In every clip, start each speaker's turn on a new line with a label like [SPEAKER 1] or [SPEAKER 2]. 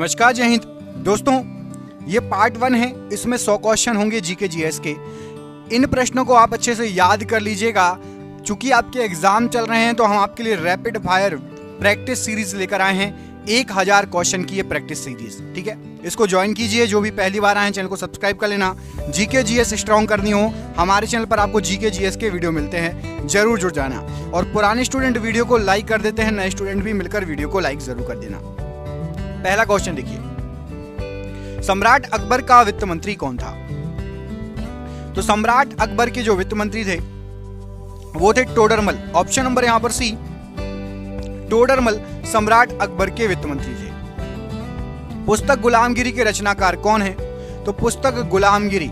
[SPEAKER 1] नमस्कार, जय हिंद। दोस्तों, ये पार्ट 1 है। इसमें 100 क्वेश्चन होंगे जीके जीएस के। इन प्रश्नों को आप अच्छे से याद कर लीजिएगा। चूंकि आपके एग्जाम चल रहे हैं तो हम आपके लिए रैपिड फायर प्रैक्टिस सीरीज लेकर आए हैं। 1000 क्वेश्चन की ये प्रैक्टिस सीरीज, ठीक है। इसको ज्वाइन कीजिए। जो भी पहली बार आए हैं, चैनल को सब्सक्राइब कर लेना। जीके जीएस स्ट्रॉन्ग करनी हो, हमारे चैनल पर आपको जीके जीएस के वीडियो मिलते हैं, जरूर जुड़ जाना। और पुराने स्टूडेंट वीडियो को लाइक कर देते हैं, नए स्टूडेंट भी मिलकर वीडियो को लाइक जरूर कर देना। पहला क्वेश्चन देखिए, सम्राट अकबर का वित्त मंत्री कौन था? तो सम्राट अकबर के जो वित्त मंत्री थे वो थे टोडरमल। ऑप्शन नंबर यहां पर सी, टोडरमल सम्राट अकबर के वित्त मंत्री थे। पुस्तक गुलामगिरी के रचनाकार कौन है? तो पुस्तक गुलामगिरी,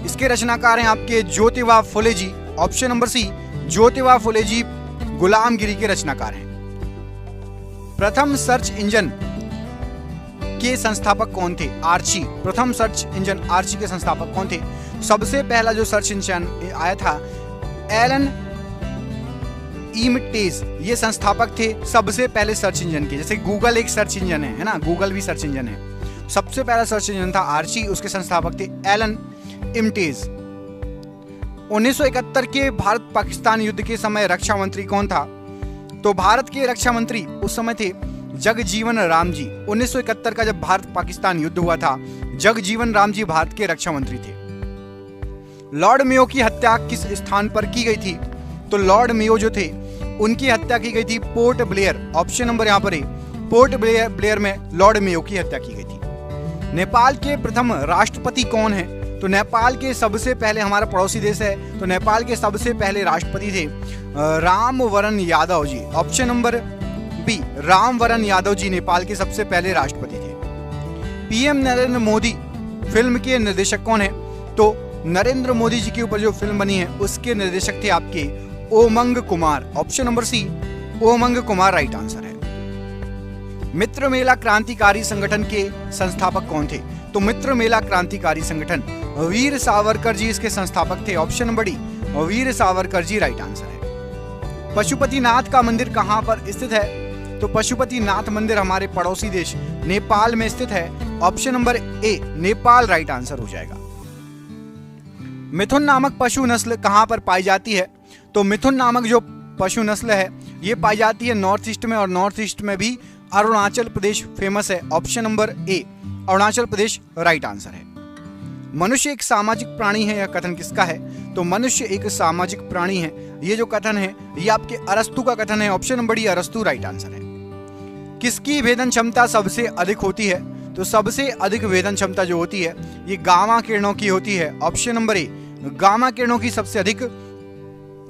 [SPEAKER 1] इसके रचनाकार हैं आपके ज्योतिबा फुले जी। ऑप्शन नंबर सी, ज्योतिबा फुले जी गुलामगिरी के रचनाकार हैं। प्रथम सर्च इंजन के संस्थापक कौन थे? आर्ची। प्रथम सर्च इंजन आर्ची के संस्थापक कौन थे? सबसे पहला जो सर्च इंजन आया था एलन इमटेज, ये संस्थापक थे सबसे पहले सर्च इंजन के। जैसे गूगल एक सर्च इंजन है ना, गूगल भी सर्च इंजन है। सबसे पहला सर्च इंजन था आर्ची, उसके संस्थापक थे एलन इमटेज। 1971 के भारत पाकिस्तान युद्ध के समय रक्षा मंत्री कौन था? तो भारत के रक्षा मंत्री उस समय थे जगजीवन राम जी। 1971 का जब भारत पाकिस्तान युद्ध हुआ था, जगजीवन राम जी भारत के रक्षा मंत्री थे। लॉर्ड मेयो की हत्या किस स्थान पर की गई थी? तो लॉर्ड मेयो जो थे उनकी हत्या की गई थी पोर्ट ब्लेयर। ऑप्शन नंबर यहां पर है, पोर्ट ब्लेयर में लॉर्ड मेयो की हत्या की गई थी। नेपाल के प्रथम राष्ट्रपति कौन है? तो नेपाल के सबसे पहले, हमारा पड़ोसी देश है, तो नेपाल के सबसे पहले राष्ट्रपति थे Ram Baran Yadav ji. Option number B, Ram Baran Yadav ji Nepal के सबसे पहले राष्ट्रपति थे। पीएम नरेंद्र मोदी फिल्म के निर्देशक कौन है? तो नरेंद्र मोदी जी के ऊपर जो फिल्म बनी है उसके निर्देशक थे आपके Omung Kumar. Option number C, Omung Kumar right answer है। मित्र मेला क्रांतिकारी संगठन के संस्थापक कौन थे? तो मित्र मेला क्रांतिकारी संगठन वीर सावरकर जी इसके संस्थापक थे। Option number D, Veer Savarkar ji right answer है। पशुपतिनाथ का मंदिर कहां पर स्थित है? तो पशुपतिनाथ मंदिर हमारे पड़ोसी देश नेपाल में स्थित है। ऑप्शन नंबर ए, नेपाल राइट आंसर हो जाएगा। मिथुन नामक पशु नस्ल कहां पर पाई जाती है? तो मिथुन नामक जो पशु नस्ल है ये पाई जाती है नॉर्थ ईस्ट में, और नॉर्थ ईस्ट में भी अरुणाचल प्रदेश फेमस है। ऑप्शन नंबर ए, अरुणाचल प्रदेश राइट आंसर है। मनुष्य एक सामाजिक प्राणी है, यह कथन किसका है? तो मनुष्य एक सामाजिक प्राणी है, ये जो कथन है ये आपके अरस्तु का कथन है। ऑप्शन नंबर डी, अरस्तु राइट आंसर है। किसकी वेदन क्षमता सबसे अधिक होती है? तो सबसे अधिक वेदन क्षमता जो होती है ये गामा किरणों की होती है। ऑप्शन नंबर ए, गामा किरणों की सबसे अधिक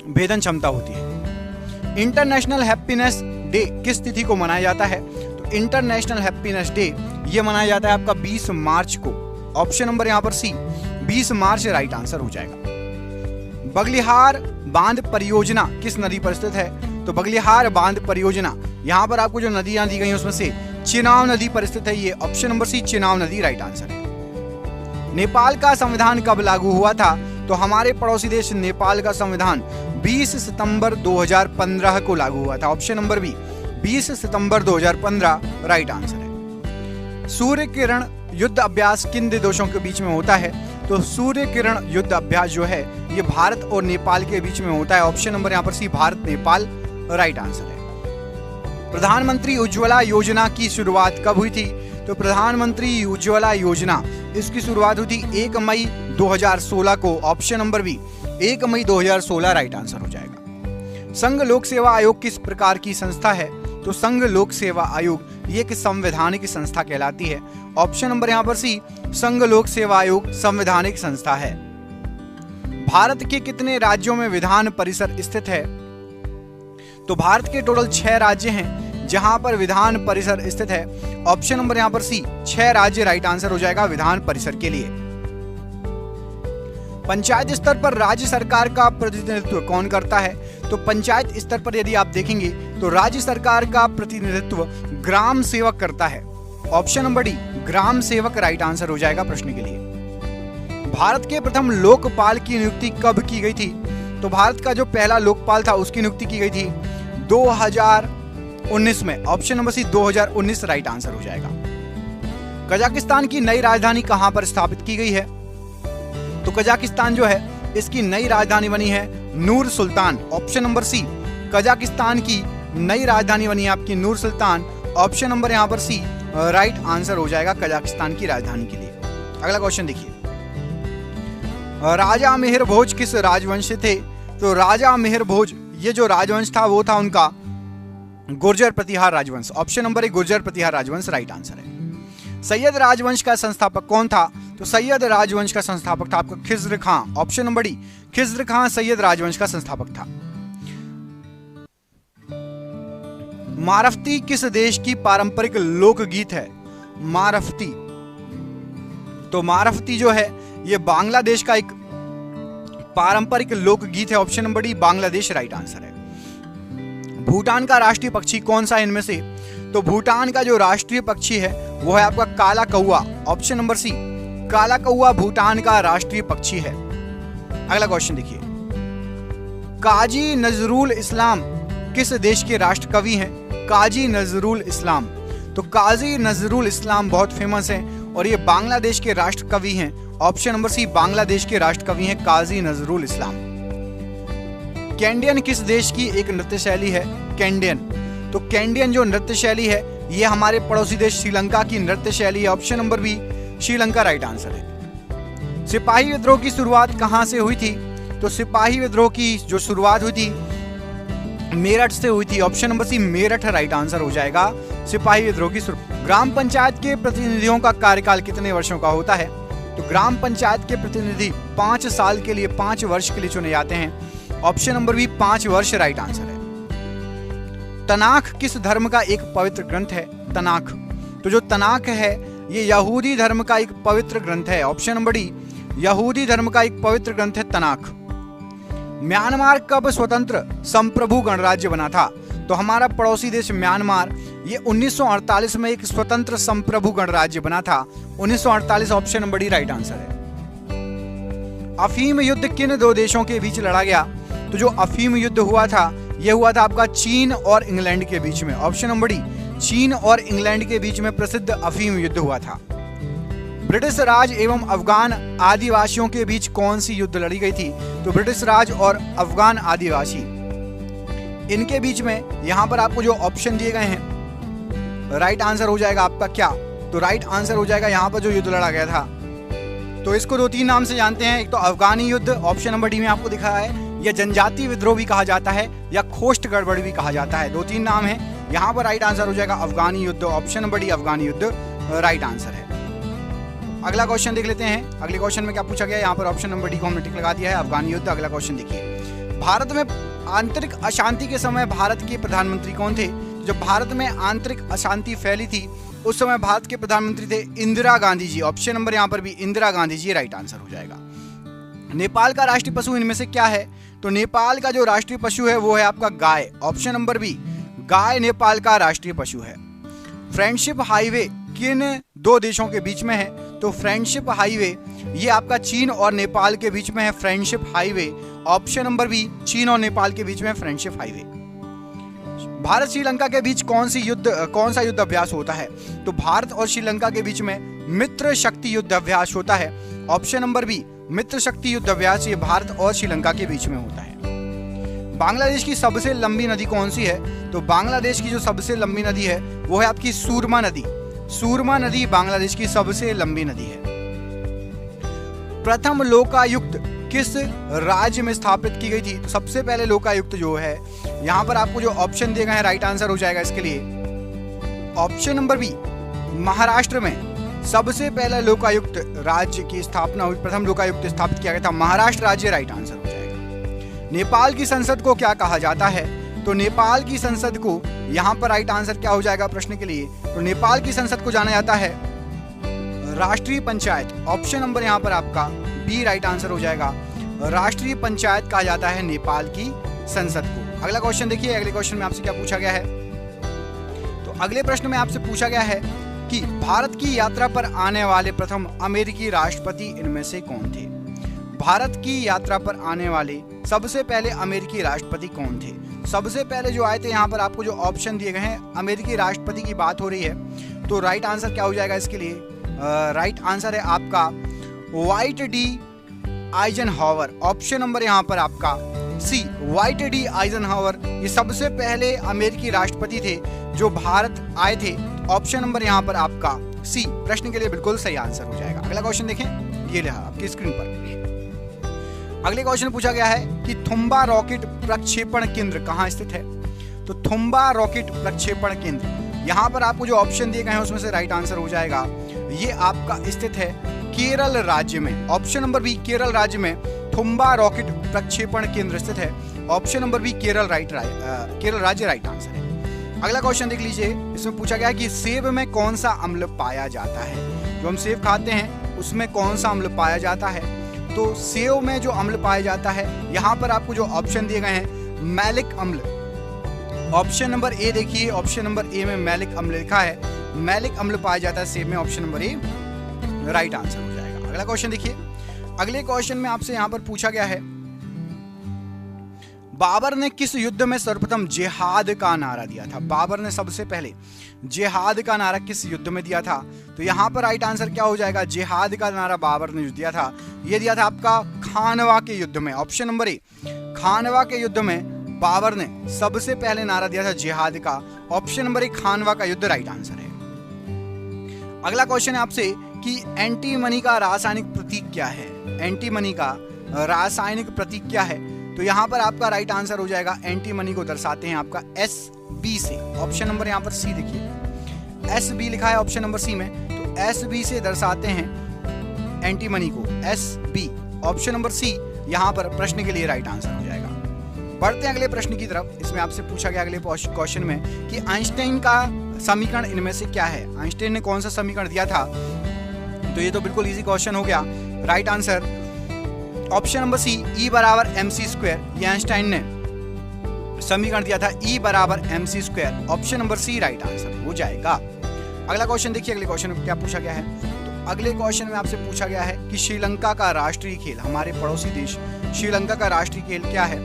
[SPEAKER 1] वेदन क्षमता होती है। इंटरनेशनल हैप्पीनेस डे किस तिथि को मनाया जाता है? तो इंटरनेशनल हैप्पीनेस डे ये मनाया जाता है आपका 20 मार्च को। ऑप्शन नंबर यहां पर सी, 20 मार्च राइट आंसर हो जाएगा। बगलिहार बांध परियोजना किस नदी पर स्थित है? तो बगलिहार बांध परियोजना, यहां पर आपको जो नदियां दी गई हैं उसमें से चिनाब नदी पर स्थित है। ये ऑप्शन नंबर सी, चिनाब नदी राइट आंसर है। नेपाल का संविधान कब लागू हुआ था? तो हमारे पड़ोसी देश नेपाल का संविधान 20 सितंबर 2015 को लागू हुआ था। ऑप्शन नंबर बी, 20 सितंबर 2015 राइट आंसर है। सूर्य किरण युद्ध अभ्यास किन देशों के बीच में होता है? तो सूर्य किरण युद्ध अभ्यास जो है ये भारत और नेपाल के बीच में होता है। ऑप्शन नंबर यहाँ पर सी, भारत नेपाल राइट आंसर है। प्रधानमंत्री उज्ज्वला योजना की शुरुआत कब हुई थी? तो प्रधानमंत्री उज्ज्वला योजना इसकी शुरुआत हुई थी 1 मई 2016 को। ऑप्शन नंबर बी, 1 मई 2016 राइट आंसर हो जाएगा। संघ लोक सेवा आयोग किस प्रकार की संस्था है? तो संघ लोक सेवा आयोग ये एक संवैधानिक संस्था कहलाती है। ऑप्शन नंबर यहाँ पर सी, संघ लोक सेवा आयोग संवैधानिक संस्था है। भारत के कितने राज्यों में विधान परिसर स्थित है? तो भारत के टोटल 6 राज्य हैं जहां पर विधान परिसर स्थित है। ऑप्शन नंबर यहां पर सी, 6 राज्य राइट आंसर हो जाएगा विधान परिसर के लिए। पंचायत स्तर पर राज्य सरकार का प्रतिनिधित्व कौन करता है? तो पंचायत स्तर पर यदि आप देखेंगे तो राज्य सरकार का प्रतिनिधित्व ग्राम सेवक करता है। ऑप्शन नंबर डी, ग्राम सेवक राइट आंसर हो जाएगा प्रश्न के लिए। भारत के प्रथम लोकपाल की नियुक्ति कब की गई थी? तो भारत का जो पहला लोकपाल था उसकी नियुक्ति की गई थी 2019 में। Option number C, 2019 right answer हो जाएगा। कजाकिस्तान की नई राजधानी कहां पर स्थापित की गई है? तो कजाकिस्तान जो है इसकी नई राजधानी बनी है नूर सुल्तान, ऑप्शन नंबर सी। कजाकिस्तान की नई राजधानी बनी है आपकी नूर सुल्तान, ऑप्शन नंबर यहाँ पर सी राइट आंसर हो जाएगा कजाकिस्तान की राजधानी के लिए। अगला क्वेश्चन देखिए, राजा मेहर भोज किस राजवंश से थे? तो राजा मेहर भोज ये जो राजवंश था वो था उनका गुर्जर प्रतिहार राजवंश, ऑप्शन नंबर ए गुर्जर प्रतिहार राजवंश राइट आंसर है। सैयद राजवंश का संस्थापक कौन था? तो सैयद राजवंश का संस्थापक था आपका खिज्र खां, ऑप्शन नंबर डी खिज्र खां सैयद राजवंश का संस्थापक था। मारफ्ती किस देश की पारंपरिक लोकगीत है? मारफ्ती, तो मारफ्ती जो है ये बांग्लादेश का एक पारंपरिक लोकगीत है, option number D Bangladesh right answer है। भूटान का राष्ट्रीय पक्षी कौन सा है इनमें से? तो भूटान का जो राष्ट्रीय पक्षी है वो है आपका काला कौवा, ऑप्शन नंबर सी काला कौवा भूटान का राष्ट्रीय पक्षी है। अगला क्वेश्चन देखिए, काजी नजरुल इस्लाम किस देश के राष्ट्र कवि हैं? काजी नजरुल इस्लाम, तो काजी नजरुल इस्लाम बहुत फेमस है और ये बांग्लादेश के राष्ट्र कवि हैं, ऑप्शन नंबर सी बांग्लादेश के राष्ट्र कवि हैं काजी नजरुल इस्लाम। कैंडियन किस देश की एक नृत्य शैली है? कैंडियन, तो कैंडियन जो नृत्य शैली है ये हमारे पड़ोसी देश श्रीलंका की नृत्य शैली है, option number B Sri Lanka right answer है। सिपाही विद्रोह की शुरुआत कहां से हुई थी? तो सिपाही विद्रोह की जो शुरुआत हुई थी मेरठ से हुई थी, option number C Meerut right answer हो जाएगा सिपाही विद्रोह की शुरुआत। ग्राम पंचायत के प्रतिनिधियों का कार्यकाल कितने वर्षों का होता है? तो ग्राम पंचायत के प्रतिनिधि 5 साल के लिए 5 वर्ष के लिए चुने जाते हैं, ऑप्शन नंबर बी 5 वर्ष राइट आंसर है। तनाख किस धर्म का एक पवित्र ग्रंथ है? तनाख, तो जो तनाख है ये यहूदी धर्म का एक पवित्र ग्रंथ है, ऑप्शन नंबर डी यहूदी धर्म का एक पवित्र ग्रंथ है तनाख। म्यांमार कब स्वतंत्र संप्रभु गणराज्य बना था? तो हमारा पड़ोसी देश म्यांमार ये 1948 में एक स्वतंत्र संप्रभु गणराज्य बना था, 1948 option number D right answer है। अफीम युद्ध किन दो देशों के बीच लड़ा गया? तो जो अफीम युद्ध हुआ था ये हुआ था आपका चीन और इंग्लैंड के बीच में, ऑप्शन नंबर डी चीन और इंग्लैंड के बीच में प्रसिद्ध अफीम युद्ध हुआ था। ब्रिटिश राज एवं अफगान आदिवासियों के बीच कौन सी युद्ध लड़ी गई थी? तो ब्रिटिश राज और अफगान आदिवासी इनके बीच में यहाँ पर आपको जो ऑप्शन दिए गए हैं राइट आंसर हो जाएगा आपका क्या? तो राइट आंसर हो जाएगा यहाँ पर जो युद्ध लड़ा गया था, तो इसको 2-3 नाम से जानते हैं। एक तो अफगानी युद्ध, ऑप्शन नंबर डी में आपको दिखा है, या जनजातीय विद्रोह भी कहा जाता है, या खोस्ट गड़बड़ भी कहा जाता है। 2-3 नाम है, यहाँ पर राइट आंसर हो जाएगा अफगानी युद्ध, ऑप्शन नंबर डी अफगानी युद्ध राइट आंसर है। अगला क्वेश्चन देख लेते हैं। अगले क्वेश्चन में क्या पूछा गया? यहाँ पर ऑप्शन नंबर डी को हमने टिक लगा दिया है, अफगानी युद्ध। अगला क्वेश्चन देखिए, भारत में आंतरिक अशांति के समय भारत के प्रधानमंत्री कौन थे? जब भारत में आंतरिक अशांति फैली थी उस समय भारत के प्रधानमंत्री थे इंदिरा गांधी जी, ऑप्शन नंबर यहाँ पर भी इंदिरा गांधी जी राइट आंसर हो जाएगा। नेपाल का राष्ट्रीय पशु इनमें से क्या है? तो नेपाल का जो राष्ट्रीय पशु है वो है आपका गाय, ऑप्शन नंबर बी गाय नेपाल का राष्ट्रीय पशु है। फ्रेंडशिप हाईवे किन दो देशों के बीच में है? तो फ्रेंडशिप हाईवे ये आपका चीन और नेपाल के बीच में है, friendship highway, option number B चीन और नेपाल के बीच में फ्रेंडशिप हाईवे। भारत श्रीलंका के बीच कौन सा युद्ध अभ्यास होता है? तो भारत और श्रीलंका के बीच में मित्र शक्ति युद्ध अभ्यास होता है, ऑप्शन नंबर बी मित्र शक्ति युद्ध अभ्यास ये भारत और श्रीलंका के बीच में होता है। बांग्लादेश की सबसे लंबी नदी कौन सी है? तो बांग्लादेश की जो सबसे लंबी नदी है वो है आपकी सूरमा नदी। सूरमा नदी बांग्लादेश की सबसे लंबी नदी है। प्रथम लोकायुक्त किस राज्य में स्थापित की गई थी? तो सबसे पहले लोकायुक्त जो है यहाँ पर आपको जो ऑप्शन दिए गए हैं राइट आंसर हो जाएगा इसके लिए ऑप्शन नंबर बी महाराष्ट्र में सबसे पहले लोकायुक्त राज्य की स्थापना हुई, प्रथम लोकायुक्त स्थापित किया गया था महाराष्ट्र राज्य राइट आंसर हो जाएगा। नेपाल की संसद को क्या कहा जाता है? तो नेपाल की संसद को यहाँ पर राइट आंसर क्या हो जाएगा प्रश्न के लिए? तो नेपाल की संसद को जाना जाता है राष्ट्रीय पंचायत, ऑप्शन नंबर यहाँ पर आपका बी राइट आंसर हो जाएगा। राष्ट्रीय पंचायत कहा जाता है नेपाल की संसद को। अगला क्वेश्चन देखिए, अगले क्वेश्चन में आपसे क्या पूछा गया है? तो अगले प्रश्न में आपसे पूछा गया है कि भारत की यात्रा पर आने वाले प्रथम अमेरिकी राष्ट्रपति इनमें से कौन थे? भारत की यात्रा पर आने वाले सबसे पहले अमेरिकी राष्ट्रपति कौन थे? सबसे पहले जो आए थे यहाँ पर आपको जो ऑप्शन दिए गए हैं अमेरिकी राष्ट्रपति की बात हो रही है, तो राइट आंसर क्या हो जाएगा इसके लिए? राइट आंसर है आपका white D Eisenhower. Option number यहाँ पर आपका सी, वाइट डी आइजनहावर। ये सबसे पहले अमेरिकी राष्ट्रपति थे जो भारत आए थे। ऑप्शन नंबर यहाँ पर आपका सी प्रश्न के लिए बिल्कुल सही आंसर हो जाएगा। अगला क्वेश्चन देखें, ये रहा आपकी स्क्रीन पर। अगले क्वेश्चन पूछा गया है कि थुम्बा रॉकेट प्रक्षेपण केंद्र कहाँ स्थित है। तो थुम्बा रॉकेट प्रक्षेपण केंद्र, यहाँ पर आपको जो ऑप्शन दिए गए हैं उसमें से राइट आंसर हो जाएगा, ये आपका स्थित है केरल राज्य में। ऑप्शन नंबर बी, केरल राज्य में थुम्बा रॉकेट प्रक्षेपण केंद्र स्थित है। ऑप्शन नंबर बी, केरल राज्य राइट आंसर है। अगला क्वेश्चन देख लीजिए, इसमें पूछा गया है कि सेब में कौन सा अम्ल पाया जाता है। जो हम सेब खाते हैं उसमें कौन सा अम्ल पाया जाता है। तो सेब में जो अम्ल पाया जाता है, यहाँ पर आपको जो ऑप्शन दिए गए हैं मैलिक अम्ल। ऑप्शन नंबर ए देखिए, ऑप्शन नंबर ए में मैलिक अम्ल लिखा है, मैलिक अम्ल पाया जाता है सेब में। ऑप्शन नंबर ए राइट आंसर हो जाएगा। अगला क्वेश्चन देखिए, अगले क्वेश्चन में आपसे यहाँ पर पूछा गया है बाबर ने किस युद्ध में सर्वप्रथम जिहाद का नारा दिया था। बाबर ने सबसे पहले जिहाद का नारा किस युद्ध में दिया था। तो यहाँ पर राइट आंसर क्या हो जाएगा, जिहाद का नारा बाबर ने दिया था, ये दिया था आपका खानवा के युद्ध में। ऑप्शन नंबर ए, खानवा के युद्ध में बाबर ने सबसे पहले नारा दिया था जिहाद का। ऑप्शन नंबर ए, खानवा का युद्ध राइट आंसर है। अगला क्वेश्चन है आपसे कि एंटी मनी का रासायनिक प्रतीक क्या है। एंटी मनी का रासायनिक प्रतीक क्या है। तो यहाँ पर आपका राइट आंसर हो जाएगा, एंटी मनी को दर्शाते हैं आपका SB से। ऑप्शन नंबर यहाँ पर सी देखिए, SB लिखा है ऑप्शन नंबर सी में, तो SB से दर्शाते हैं एंटी मनी को, SB। ऑप्शन नंबर सी यहाँ पर प्रश्न के लिए राइट आंसर हो जाएगा। बढ़ते हैं अगले प्रश्न की तरफ। इसमें आपसे पूछा गया अगले क्वेश्चन में कि आइंस्टाइन का समीकरण इनमें से क्या है। आइंस्टाइन ने कौन सा समीकरण दिया था। तो ये तो बिल्कुल इजी क्वेश्चन हो गया। Right answer option number C, E बराबर mc²। ये आइंस्टाइन ने समीकरण दिया था, E बराबर mc²। Option number C right answer हो जाएगा। अगला क्वेश्चन देखिए, अगले क्वेश्चन में क्या पूछा गया है। तो अगले क्वेश्चन में आपसे पूछा गया है कि श्रीलंका का राष्ट्रीय खेल, हमारे पड़ोसी देश श्रीलंका का राष्ट्रीय खेल क्या है।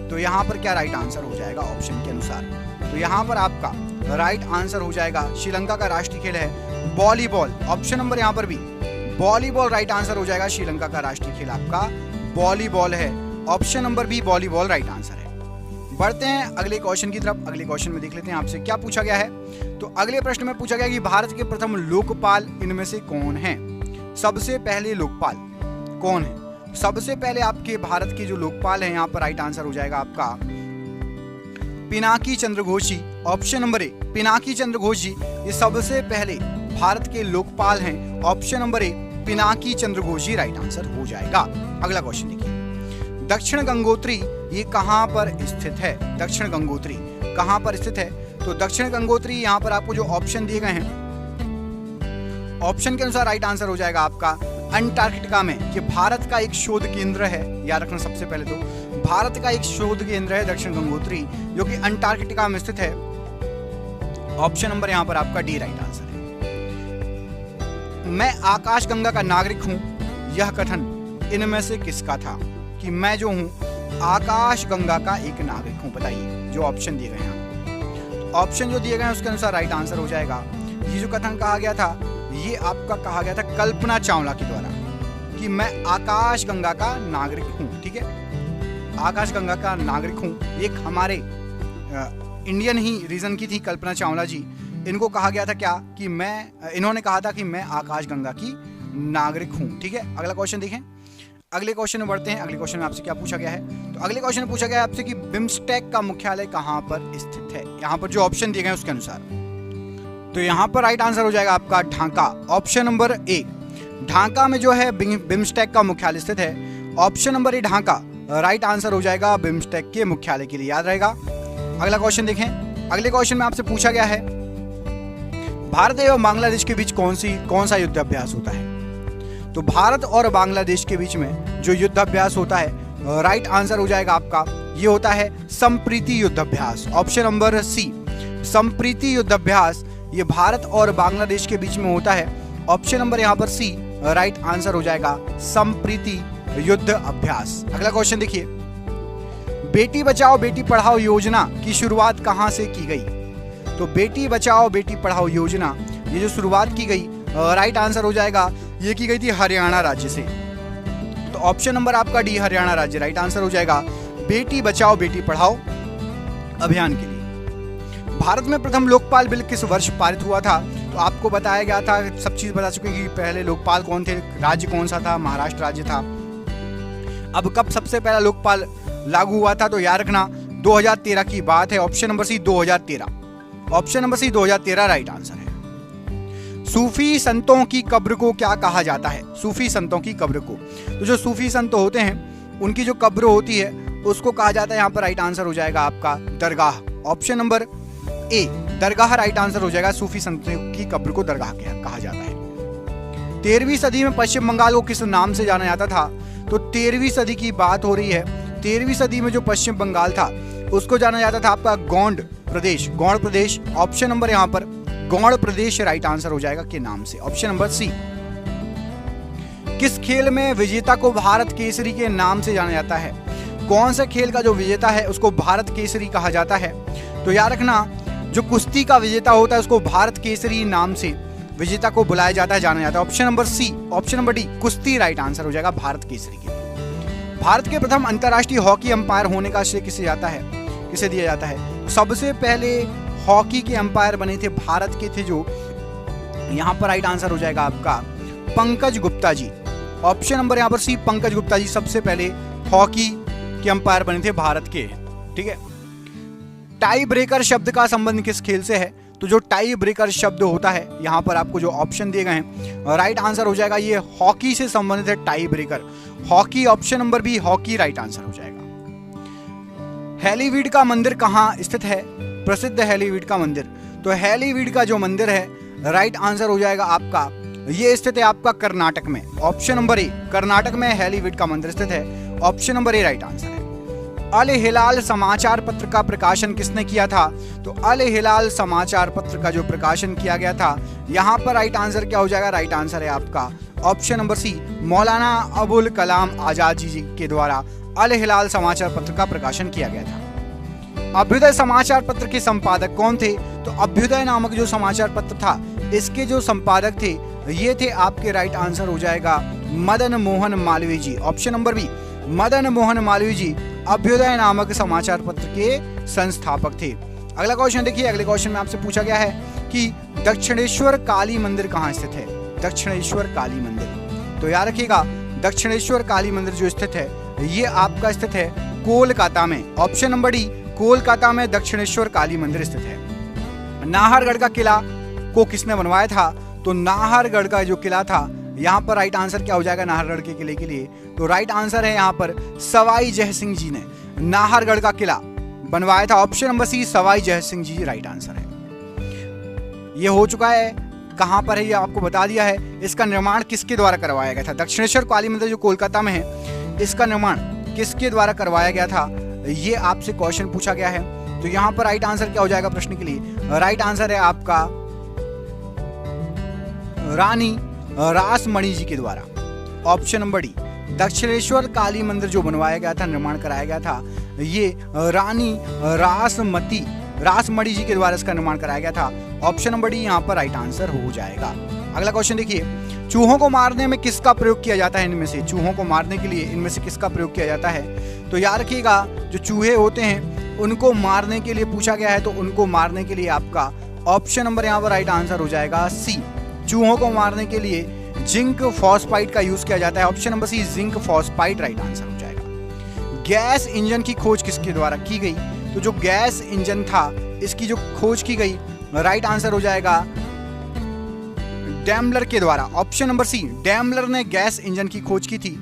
[SPEAKER 1] तो यहाँ पर क्या राइट आंसर हो जाएगा ऑप्शन के अनुसार। तो यहाँ पर आपका राइट आंसर हो जाएगा, श्रीलंका का राष्ट्रीय खेल है वॉलीबॉल। ऑप्शन नंबर यहाँ पर भी वॉलीबॉल राइट आंसर हो जाएगा। श्रीलंका का राष्ट्रीय खेल आपका वॉलीबॉल है। Option number B volleyball right answer है। बढ़ते हैं अगले क्वेश्चन की तरफ। अगले क्वेश्चन में देख लेते हैं आपसे क्या पूछा गया है। तो अगले प्रश्न में पूछा गया कि भारत के प्रथम लोकपाल इनमें से कौन है। सबसे पहले लोकपाल कौन है। सबसे पहले आपके भारत के जो लोकपाल हैं, यहाँ पर राइट आंसर हो जाएगा आपका Pinaki Chandra Ghosh ji. Option number A, Pinaki Chandra Ghosh ji ये सबसे पहले भारत के लोकपाल हैं। Option number A, Pinaki Chandra Ghosh ji right answer हो जाएगा। अगला क्वेश्चन देखिए, दक्षिण गंगोत्री ये कहां पर स्थित है। दक्षिण गंगोत्री कहां पर स्थित है। तो दक्षिण गंगोत्री यहाँ पर आपको जो ऑप्शन दिए गए हैं, ऑप्शन के अनुसार राइट आंसर हो जाएगा आपका अंटार्कटिका में। ये भारत का एक शोध केंद्र है, याद रखना। सबसे पहले तो भारत का एक शोध केंद्र है दक्षिण गंगोत्री, जो कि अंटार्कटिका में स्थित है। ऑप्शन नंबर यहाँ पर आपका डी राइट आंसर है। मैं आकाशगंगा का नागरिक हूं, यह कथन इनमें से किसका था। कि मैं जो हूं आकाशगंगा का एक नागरिक हूं। बताइए जो ऑप्शन दिए गए हैं, ऑप्शन जो दिए गए हैं उसके अनुसार राइट आंसर हो जाएगा। ये जो कथन कहा गया था, ये आपका कहा गया था कल्पना चावला के द्वारा कि मैं आकाशगंगा का नागरिक हूं। ठीक है, आकाशगंगा का नागरिक हूं। एक हमारे इंडियन ही रीजन की थी कल्पना चावला जी। इनको कहा गया था क्या कि इन्होंने कहा था कि मैं आकाशगंगा की नागरिक हूं। ठीक है, अगला क्वेश्चन देखें। अगले क्वेश्चन में बढ़ते हैं। अगले क्वेश्चन में आपसे क्या पूछा गया है। तो अगले क्वेश्चन में पूछा गया है आपसे कि बिम्स्टेक का मुख्यालय कहां पर स्थित है। यहाँ पर जो ऑप्शन दिए गए हैं उसके अनुसार, तो यहाँ पर राइट आंसर हो जाएगा आपका ढाका। ऑप्शन नंबर ए, ढाका में जो है बिम्स्टेक का मुख्यालय स्थित है। ऑप्शन नंबर ए ढाका राइट आंसर हो जाएगा बिम्स्टेक के मुख्यालय के लिए, याद रहेगा। अगला क्वेश्चन देखें। अगले क्वेश्चन में आपसे पूछा गया है भारत एवं बांग्लादेश के बीच कौन सा युद्ध अभ्यास होता है। तो भारत और बांग्लादेश के बीच में जो युद्ध अभ्यास होता है, राइट आंसर हो जाएगा आपका, ये होता है संप्रीति युद्ध अभ्यास। ऑप्शन नंबर सी, संप्रीति युद्ध अभ्यास ये भारत और बांग्लादेश के बीच में होता है। ऑप्शन नंबर यहाँ पर सी राइट आंसर हो जाएगा संप्रीति युद्ध अभ्यास। अगला क्वेश्चन देखिए, बेटी बचाओ बेटी पढ़ाओ योजना की शुरुआत कहां से की गई। तो बेटी बचाओ बेटी पढ़ाओ योजना ये जो शुरुआत की गई राइट आंसर हो जाएगा, ये की गई थी हरियाणा राज्य से। तो ऑप्शन नंबर आपका डी हरियाणा राज्य राइट आंसर हो जाएगा बेटी बचाओ बेटी पढ़ाओ अभियान के लिए। भारत में प्रथम लोकपाल बिल किस वर्ष पारित हुआ था? तो आपको बताया गया था, सब चीज बता चुके कि पहले लोकपाल कौन थे, राज्य कौन सा था, महाराष्ट्र राज्य था। अब कब सबसे पहला लोकपाल लागू हुआ था? तो याद रखना 2013 की बात है। Option number C 2013, option number C 2013 right answer है। सूफी संतों की कब्र को क्या कहा जाता है? सूफी संतों की कब्र को, तो जो सूफी संत होते हैं उनकी जो कब्र होती है उसको कहा जाता है, यहाँ पर राइट आंसर हो जाएगा आपका दरगाह। ऑप्शन नंबर ए दरगाह राइट आंसर हो जाएगा। सूफी संतों की कब्र को दरगाह कहा जाता है। 13वीं सदी में पश्चिम बंगाल को किस नाम से जाना जाता था? तो 13वीं सदी की बात हो रही है। 13वीं सदी में जो पश्चिम बंगाल था उसको जाना जाता था आपका गौंड प्रदेश, गौड़ प्रदेश। ऑप्शन नंबर यहाँ पर गौड़ प्रदेश राइट आंसर हो जाएगा के नाम से। Option number C. किस खेल में विजेता को भारत केसरी के नाम से जाना जाता है? कौन से खेल का जो विजेता है उसको भारत केसरी कहा जाता है? तो याद रखना जो कुश्ती का विजेता होता है उसको भारत केसरी नाम से विजेता को बुलाया जाता है, जाना जाता है। Option number C, option number D कुश्ती राइट आंसर हो जाएगा भारत केसरी के। भारत के प्रथम अंतर्राष्ट्रीय हॉकी अंपायर होने का श्रेय किसे जाता है, किसे दिया जाता है? सबसे पहले हॉकी के अंपायर बने थे भारत के थे जो, यहाँ पर राइट आंसर हो जाएगा आपका पंकज गुप्ता जी। ऑप्शन नंबर यहाँ पर सी पंकज गुप्ता जी सबसे पहले हॉकी के अंपायर बने थे भारत के। ठीक है। टाई ब्रेकर शब्द का संबंध किस खेल से है? तो जो टाई ब्रेकर शब्द होता है यहाँ पर आपको जो ऑप्शन दिए गए हैं राइट आंसर हो जाएगा ये हॉकी से संबंधित है। Tie breaker hockey, option number B hockey right answer हो जाएगा। हैलीवीड का मंदिर कहाँ स्थित है? प्रसिद्ध हैलीवीड का मंदिर, तो हैलीवीड का जो मंदिर है राइट आंसर हो जाएगा आपका, ये स्थित है आपका कर्नाटक में। ऑप्शन नंबर ए कर्नाटक में हैलीवीड का मंदिर स्थित है। ऑप्शन नंबर ए राइट आंसर है। अल हिलाल समाचार पत्र का प्रकाशन किसने किया था? तो अल हिलाल समाचार पत्र का जो प्रकाशन किया गया था यहाँ पर राइट आंसर क्या हो जाएगा? राइट आंसर है आपका ऑप्शन नंबर सी मौलाना अबुल कलाम आजाद जी के द्वारा अल हिलाल समाचार पत्र का प्रकाशन किया गया था। अभ्युदय समाचार पत्र के संपादक कौन थे? तो अभ्युदय नामक जो समाचार पत्र था इसके जो संपादक थे ये थे आपके, राइट आंसर हो जाएगा Madan Mohan Malviya ji. Option number B Madan Mohan Malviya ji Abhyudaya नामक समाचार पत्र के संस्थापक थे। अगला क्वेश्चन देखिए, अगले क्वेश्चन में आपसे पूछा गया है कि दक्षिणेश्वर काली मंदिर कहाँ स्थित है? दक्षिणेश्वर काली मंदिर, तो याद रखिएगा दक्षिणेश्वर काली मंदिर जो स्थित है ये आपका स्थित है कोलकाता में। ऑप्शन नंबर डी कोलकाता में दक्षिणेश्वर काली मंदिर स्थित है। नाहरगढ़ का किला को किसने बनवाया था? तो नाहरगढ़ का जो किला था यहाँ पर राइट आंसर क्या हो जाएगा नाहरगढ़ के किले के लिए? तो राइट आंसर है यहाँ पर सवाई जय सिंह जी ने नाहरगढ़ का किला बनवाया था। ऑप्शन नंबर सी सवाई जय सिंह जी राइट आंसर है। ये हो चुका है, कहाँ पर है ये आपको बता दिया है। इसका निर्माण किसके द्वारा करवाया गया था? दक्षिणेश्वर काली मंदिर जो कोलकाता में है इसका निर्माण किसके द्वारा करवाया गया था ये आपसे क्वेश्चन पूछा गया है। तो यहाँ पर राइट आंसर क्या हो जाएगा प्रश्न के लिए? राइट आंसर है आपका रानी रासमणि जी के द्वारा। Option number D Dakshineswar Kali मंदिर जो बनवाया गया था, निर्माण कराया गया था, ये रानी रासमणि जी के द्वारा इसका निर्माण कराया गया था। ऑप्शन नंबर डी यहाँ पर राइट आंसर हो जाएगा। अगला क्वेश्चन देखिए, चूहों को मारने में किसका प्रयोग किया जाता है? इनमें से चूहों को मारने के लिए इनमें से किसका प्रयोग किया जाता है? तो याद रखिएगा जो चूहे होते हैं उनको मारने के लिए पूछा गया है, तो उनको मारने के लिए आपका ऑप्शन नंबर यहाँ पर राइट आंसर हो जाएगा सी। चूहों को मारने के लिए जिंक फॉस्फाइड का यूज किया जाता है। Option number C zinc phosphide right answer हो जाएगा। गैस इंजन की खोज किसके द्वारा की गई? तो जो गैस इंजन था इसकी जो खोज की गई राइट आंसर हो जाएगा डैमलर के द्वारा। ऑप्शन नंबर सी डैमलर ने गैस इंजन की खोज की थी।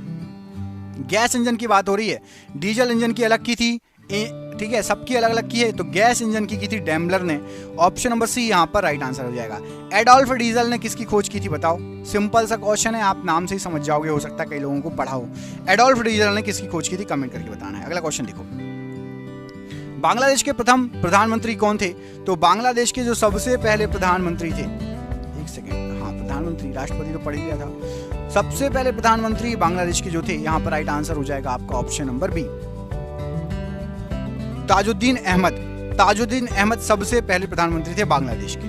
[SPEAKER 1] गैस इंजन की बात हो रही है, डीजल इंजन की अलग की थी, ठीक है, सबकी अलग अलग की है, तो गैस इंजन की थी डैमलर ने। ऑप्शन नंबर सी यहाँ पर राइट आंसर हो जाएगा। एडोल्फ डीजल ने किसकी खोज की थी बताओ? सिंपल सा क्वेश्चन है, आप नाम से ही समझ जाओगे, हो सकता है कई लोगों को पढ़ा हो। एडोल्फ डीजल ने किसकी खोज की थी कमेंट करके बताना है। अगला क्वेश्चन देखो, बांग्लादेश के प्रथम प्रधानमंत्री कौन थे? तो बांग्लादेश के जो सबसे पहले प्रधानमंत्री थे, एक सेकेंड, हाँ प्रधानमंत्री, राष्ट्रपति तो पढ़ ही गया था। सबसे पहले प्रधानमंत्री बांग्लादेश के जो थे यहाँ पर राइट आंसर हो जाएगा आपका option number B Tajuddin Ahmad. Tajuddin Ahmad सबसे पहले प्रधानमंत्री थे बांग्लादेश के।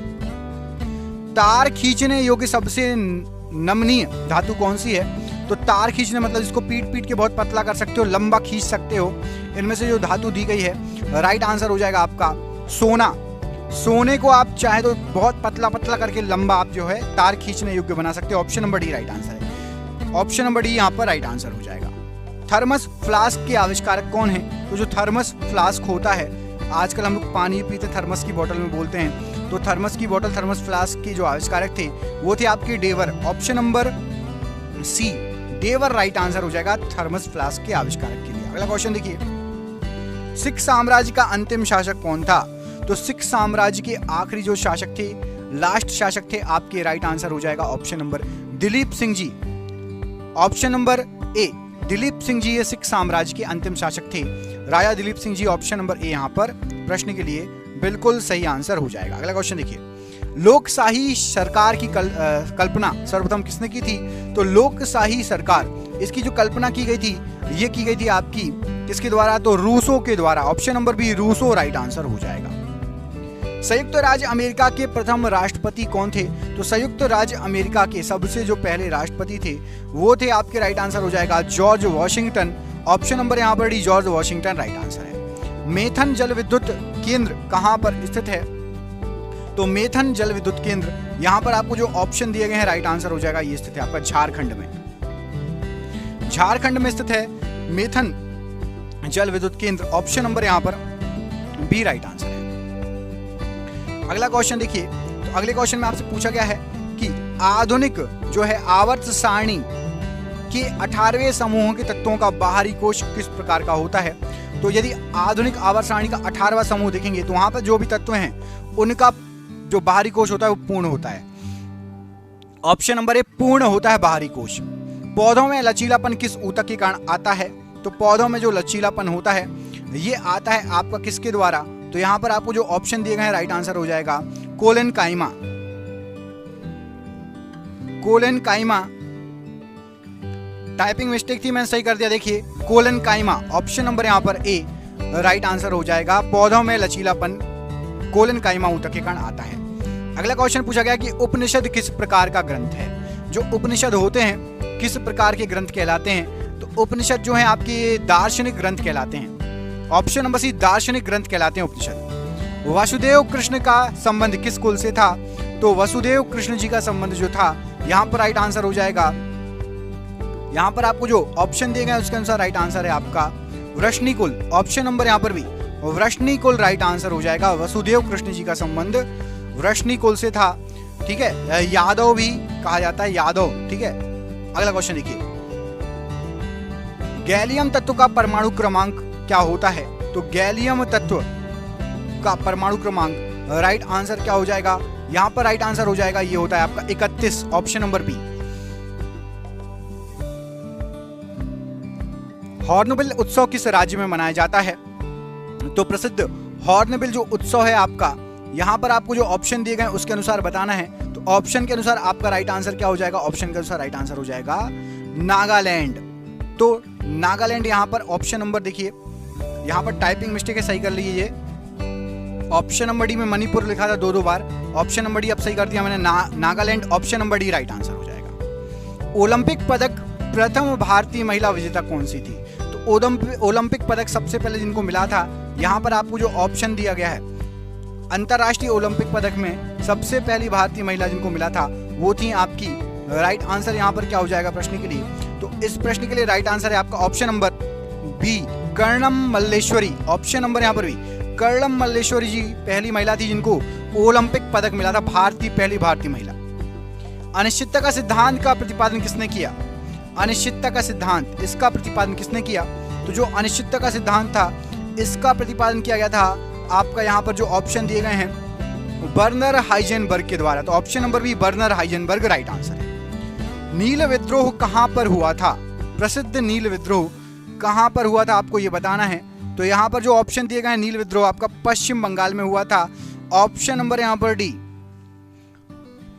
[SPEAKER 1] तार खींचने योग्य सबसे नमनीय धातु कौन सी है? तो तार खींचने मतलब इसको पीट पीट के बहुत पतला कर सकते हो, लंबा खींच सकते हो। इनमें से जो धातु दी गई है राइट आंसर हो जाएगा आपका सोना। सोने को आप चाहे तो बहुत पतला पतला करके लंबा आप जो है तार खींचने योग्य बना सकते हो। Option number D right answer है। ऑप्शन नंबर डी यहाँ पर राइट आंसर हो जाएगा। थर्मस फ्लास्क के आविष्कारक कौन है? तो जो थर्मस फ्लास्क होता है, आजकल हम लोग पानी पीते थर्मस की बोतल में बोलते हैं, तो थर्मस की बोतल थर्मस फ्लास्क के जो आविष्कारक थे वो थे आपके Dewar. Option number C Dewar right answer हो जाएगा थर्मस फ्लास्क के आविष्कारक के लिए। अगला क्वेश्चन देखिए, सिख साम्राज्य का अंतिम शासक कौन था? तो सिख साम्राज्य के आखिरी जो शासक थे, लास्ट शासक थे आपके, राइट आंसर हो जाएगा option number Dilip Singh ji. Option number A Dilip Singh ji ये सिख साम्राज्य के अंतिम शासक थे, राजा Dilip Singh ji. Option number A यहाँ पर प्रश्न के लिए बिल्कुल सही आंसर हो जाएगा। अगला क्वेश्चन देखिए, लोकशाही सरकार की कल्पना सर्वप्रथम किसने की थी? तो लोकशाही सरकार, इसकी जो कल्पना की गई थी ये की गई थी आपकी किसके द्वारा? तो रूसों के द्वारा। Option number B Rousseau right answer हो जाएगा। संयुक्त राज्य अमेरिका के प्रथम राष्ट्रपति कौन थे? तो संयुक्त राज्य अमेरिका के सबसे जो पहले राष्ट्रपति थे वो थे आपके, राइट आंसर हो जाएगा जॉर्ज वॉशिंगटन। ऑप्शन नंबर यहाँ पर D George Washington right answer है। मेथन जल विद्युत केंद्र कहाँ पर स्थित है? तो मेथन जल विद्युत केंद्र यहाँ पर आपको जो ऑप्शन दिए गए हैं राइट आंसर हो जाएगा, ये स्थित है आपका झारखंड में। झारखंड में स्थित है मेथन जल विद्युत केंद्र। ऑप्शन नंबर यहाँ पर बी राइट आंसर है। अगला क्वेश्चन देखिए, तो अगले क्वेश्चन में आपसे पूछा गया है कि आधुनिक जो है आवर्त सारणी के 18वें समूहों के तत्वों का बाहरी कोश किस प्रकार का होता है? तो यदि आधुनिक आवर्त सारणी का 18वां समूह देखेंगे तो वहां पर जो भी तत्व हैं उनका जो बाहरी कोश होता है वो पूर्ण होता है। ऑप्शन नंबर ए पूर्ण होता है बाहरी कोश। पौधों में लचीलापन किस ऊतक के कारण आता है? तो पौधों में जो लचीलापन होता है ये आता है आपका किसके द्वारा? तो यहां पर आपको जो ऑप्शन दिए गए हैं राइट आंसर हो जाएगा कोलेन काइमा। कोलेन काइमा, टाइपिंग मिस्टेक थी, मैंने सही कर दिया। देखिए कोलेन काइमा, ऑप्शन नंबर यहां पर ए राइट आंसर हो जाएगा। पौधों में लचीलापन कोलेन काइमा ऊतक के कारण आता है। अगला क्वेश्चन पूछा गया कि उपनिषद किस प्रकार का ग्रंथ है? जो उपनिषद होते हैं किस प्रकार के ग्रंथ कहलाते हैं? तो उपनिषद जो है आपके दार्शनिक ग्रंथ कहलाते हैं। ऑप्शन नंबर सी दार्शनिक ग्रंथ कहलाते हैं उपनिषद। वासुदेव कृष्ण का संबंध किस कुल से था? तो वसुदेव कृष्ण जी का संबंध जो था यहाँ पर राइट आंसर हो जाएगा, यहाँ पर आपको जो ऑप्शन दिए गए उसके अनुसार राइट आंसर है आपका वृष्णि कुल। ऑप्शन नंबर यहाँ पर भी वृष्णि कुल राइट आंसर हो जाएगा। वसुदेव कृष्ण जी का संबंध वृष्णि कुल से था। ठीक है, यादव भी कहा जाता है, यादव। ठीक है, अगला क्वेश्चन देखिए, गैलियम तत्व का परमाणु क्रमांक क्या होता है? तो गैलियम तत्व का परमाणु क्रमांक राइट आंसर क्या हो जाएगा? यहां पर राइट आंसर हो जाएगा ये होता है आपका 31। Option number B. हॉर्नबिल उत्सव किस राज्य में मनाया जाता है? तो प्रसिद्ध हॉर्नबिल जो उत्सव है आपका, यहां पर आपको जो ऑप्शन दिए गए उसके अनुसार बताना है। तो ऑप्शन के अनुसार आपका राइट आंसर क्या हो जाएगा? ऑप्शन के अनुसार राइट आंसर हो जाएगा नागालैंड। तो नागालैंड यहां पर ऑप्शन नंबर देखिए, यहां पर टाइपिंग मिस्टेक है, सही कर लीजिए। ऑप्शन नंबर डी में मणिपुर लिखा था दो बार। ऑप्शन नंबर डी अब सही कर दिया मैंने, Nagaland. Option number D right answer हो जाएगा। ओलंपिक पदक प्रथम भारतीय महिला विजेता कौन सी थी? तो ओलंपिक पदक सबसे पहले जिनको मिला था, यहां पर आपको जो ऑप्शन दिया गया है, अंतरराष्ट्रीय ओलंपिक पदक में सबसे पहली भारतीय महिला जिनको मिला था वो थी आपकी, राइट आंसर यहां पर क्या हो जाएगा प्रश्न के लिए? तो इस प्रश्न के लिए राइट आंसर है आपका option number B Karnam Malleswari. Option number यहाँ पर भी कर्णम मल्लेश्वरी जी पहली महिला थी जिनको ओलंपिक पदक मिला था, पहली भारतीय महिला। अनिश्चितता का सिद्धांत का प्रतिपादन किसने किया? अनिश्चितता का सिद्धांत, इसका प्रतिपादन किसने किया? तो जो अनिश्चितता का सिद्धांत था इसका प्रतिपादन किया गया था आपका, यहाँ पर जो ऑप्शन दिए गए हैं बर्नर हाइजेनबर्ग के द्वारा। तो option number B Werner Heisenberg right answer है। नील विद्रोह कहां पर हुआ था? प्रसिद्ध नील विद्रोह कहां पर हुआ था आपको ये बताना है। तो यहां पर जो ऑप्शन दिए गए हैं नील विद्रोह आपका पश्चिम बंगाल में हुआ था। ऑप्शन नंबर यहां पर डी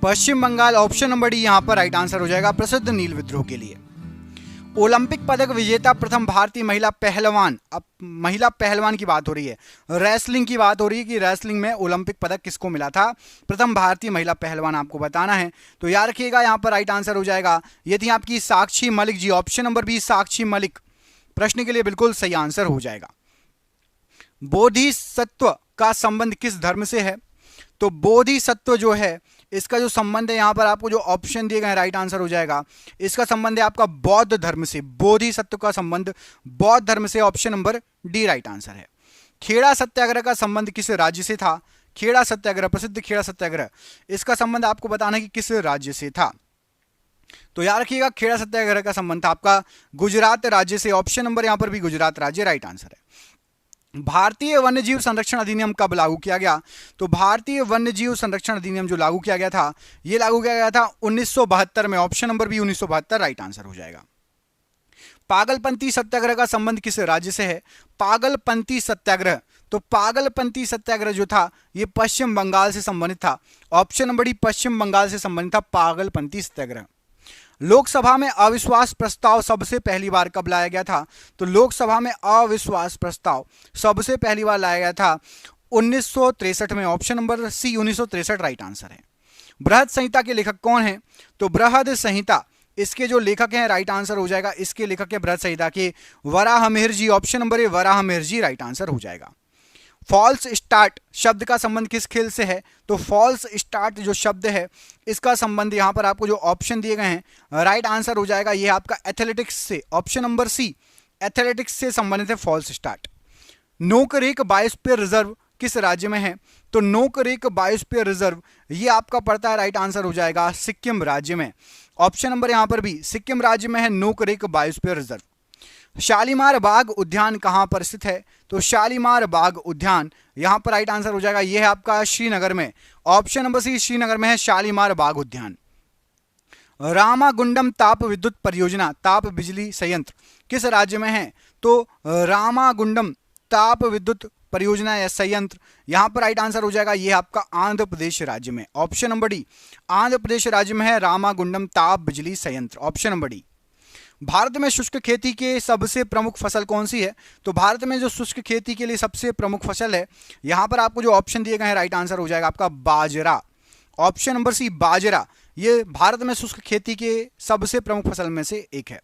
[SPEAKER 1] पश्चिम बंगाल। ऑप्शन नंबर डी यहां पर राइट आंसर हो जाएगा प्रसिद्ध नील विद्रोह के लिए। ओलंपिक पदक विजेता प्रथम भारतीय महिला पहलवान। अब महिला पहलवान की बात हो रही है, रेसलिंग की बात हो रही है कि रेसलिंग में ओलंपिक पदक किसको मिला था, प्रथम भारतीय महिला पहलवान आपको बताना है। तो याद रखिएगा यहाँ पर राइट आंसर हो जाएगा ये थी आपकी Sakshi Malik ji. Option number B Sakshi Malik प्रश्न के लिए बिल्कुल सही आंसर हो जाएगा। बोधिसत्व का संबंध किस धर्म से है? तो बोधिसत्व जो है इसका जो संबंध है यहाँ पर आपको जो ऑप्शन दिए गए राइट आंसर हो जाएगा, इसका संबंध है आपका बौद्ध धर्म से। बोधिसत्व का संबंध बौद्ध धर्म से, option number D right answer है। खेड़ा सत्याग्रह का संबंध किस राज्य से था? खेड़ा सत्याग्रह, प्रसिद्ध खेड़ा सत्याग्रह, इसका संबंध आपको बताना है कि किस राज्य से था। तो याद रखिएगा खेड़ा सत्याग्रह का संबंध था आपका गुजरात राज्य से, ऑप्शन नंबर यहाँ पर भी गुजरात राज्य राइट आंसर है। भारतीय वन्यजीव संरक्षण अधिनियम कब लागू किया गया? तो भारतीय वन्यजीव संरक्षण अधिनियम जो लागू किया गया था, ये लागू किया गया था 1972 में, option number B 1972 right answer हो जाएगा। पागलपंथी सत्याग्रह का संबंध किस राज्य से है? पागलपंथी सत्याग्रह, तो पागलपंथी सत्याग्रह जो था ये पश्चिम बंगाल से संबंधित था, ऑप्शन नंबर डी पश्चिम बंगाल से संबंधित था पागलपंथी सत्याग्रह। लोकसभा में अविश्वास प्रस्ताव सबसे पहली बार कब लाया गया था? तो लोकसभा में अविश्वास प्रस्ताव सबसे पहली बार लाया गया था 1963 में, option number C 1963 right answer है। बृहद संहिता के लेखक कौन हैं? तो बृहद संहिता इसके जो लेखक हैं राइट आंसर हो जाएगा, इसके लेखक है बृहद संहिता के Varahamihira ji, option number A Varahamihira ji right answer हो जाएगा। फॉल्स स्टार्ट शब्द का संबंध किस खेल से है? तो फॉल्स स्टार्ट जो शब्द है इसका संबंध यहां पर आपको जो ऑप्शन दिए गए हैं राइट आंसर हो जाएगा ये आपका एथलेटिक्स से, ऑप्शन नंबर सी एथलेटिक्स से संबंधित है false start. Nokrek biosphere reserve किस राज्य में है? तो नोकरेक बायोस्फीयर रिजर्व ये आपका पड़ता है राइट आंसर हो जाएगा सिक्किम राज्य में, ऑप्शन नंबर यहां पर भी सिक्किम राज्य में है नोकरेक बायोस्फीयर रिजर्व। शालीमार बाग उद्यान कहां पर स्थित है? तो शालीमार बाग उद्यान यहां पर राइट आंसर हो जाएगा यह है आपका श्रीनगर में, ऑप्शन नंबर सी श्रीनगर में है शालीमार बाग उद्यान। रामागुंडम ताप विद्युत परियोजना, ताप बिजली संयंत्र किस राज्य में है? तो रामागुंडम ताप विद्युत परियोजना या संयंत्र यहां पर राइट आंसर हो जाएगा यह आपका आंध्र प्रदेश राज्य में, option number D Andhra Pradesh राज्य में है रामागुंडम ताप बिजली संयंत्र, ऑप्शन नंबर डी। भारत में शुष्क खेती के सबसे प्रमुख फसल कौन सी है? तो भारत में जो शुष्क खेती के लिए सबसे प्रमुख फसल है यहां पर आपको जो ऑप्शन दिए गए हैं राइट आंसर हो जाएगा आपका बाजरा, ऑप्शन नंबर सी बाजरा, ये भारत में शुष्क खेती के सबसे प्रमुख फसल में से एक है।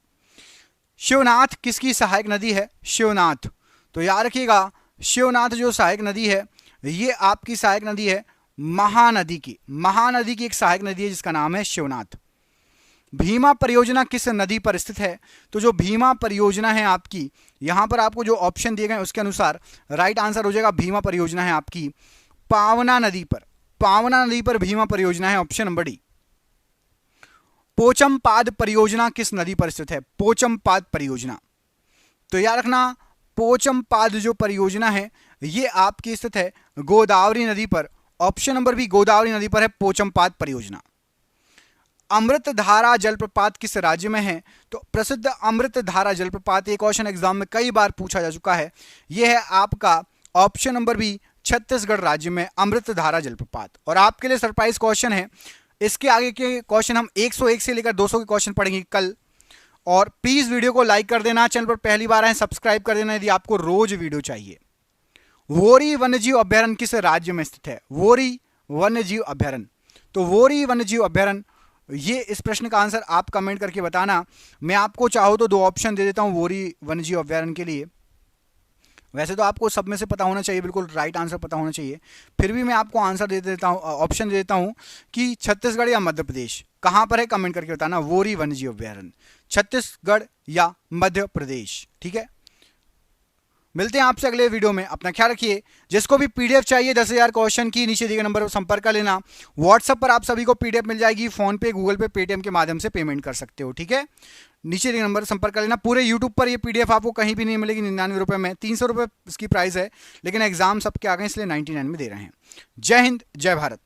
[SPEAKER 1] शिवनाथ किसकी सहायक नदी है? शिवनाथ, तो याद रखिएगा शिवनाथ जो सहायक नदी है ये आपकी सहायक नदी है महानदी की, महानदी की एक सहायक नदी है जिसका नाम है शिवनाथ। भीमा परियोजना किस नदी पर स्थित है? तो जो भीमा परियोजना है आपकी यहां पर आपको जो ऑप्शन दिए गए उसके अनुसार राइट आंसर हो जाएगा भीमा परियोजना है आपकी पावना नदी पर, पावना नदी पर भीमा परियोजना है, ऑप्शन नंबर डी। पोचमपाद परियोजना किस नदी पर स्थित है? पोचमपाद परियोजना, तो याद रखना पोचमपाद जो परियोजना है ये आपकी स्थित है गोदावरी नदी पर, ऑप्शन नंबर बी गोदावरी नदी पर है पोचमपाद परियोजना। अमृतधारा जलप्रपात किस राज्य में है? तो प्रसिद्ध अमृतधारा जलप्रपात एक क्वेश्चन एग्जाम में कई बार पूछा जा चुका है, यह है आपका ऑप्शन नंबर बी छत्तीसगढ़ राज्य में अमृतधारा जलप्रपात। और आपके लिए सरप्राइज क्वेश्चन है, इसके आगे के क्वेश्चन हम 101 से लेकर 200 के क्वेश्चन पढ़ेंगे कल। और प्लीज वीडियो को लाइक कर देना, चैनल पर पहली बार आए सब्सक्राइब कर देना यदि आपको रोज वीडियो चाहिए। वोरी वन्यजीव अभ्यारण्य किस राज्य में स्थित है? वोरी वन्यजीव अभ्यारण्य, तो वोरी वन्यजीव अभ्यारण्य ये इस प्रश्न का आंसर आप कमेंट करके बताना। मैं आपको चाहो तो 2 ऑप्शन दे देता हूं वोरी वन्यजीव अभ्यारण्य के लिए, वैसे तो आपको सब में से पता होना चाहिए, बिल्कुल राइट आंसर पता होना चाहिए, फिर भी मैं आपको आंसर दे देता हूं, ऑप्शन दे देता हूं कि छत्तीसगढ़ या मध्य प्रदेश, कहां पर है कमेंट करके बताना। वोरी वन्यजीव अभ्यारण्य छत्तीसगढ़ या मध्य प्रदेश, ठीक है। मिलते हैं आपसे अगले वीडियो में, अपना ख्याल रखिए। जिसको भी पीडीएफ चाहिए 10,000 क्वेश्चन की नीचे दिए गए नंबर पर संपर्क कर लेना। व्हाट्सएप पर आप सभी को पीडीएफ मिल जाएगी, फोन पे, गूगल पे, पेटीएम के माध्यम से पेमेंट कर सकते हो, ठीक है। नीचे दिए नंबर पर संपर्क कर लेना। पूरे यूट्यूब पर ये पीडीएफ आपको कहीं भी नहीं मिलेगी 99 रुपये में, 300 रुपये इसकी प्राइस है, लेकिन एग्जाम सबके आ गए इसलिए 99 में दे रहे हैं। जय हिंद, जय भारत।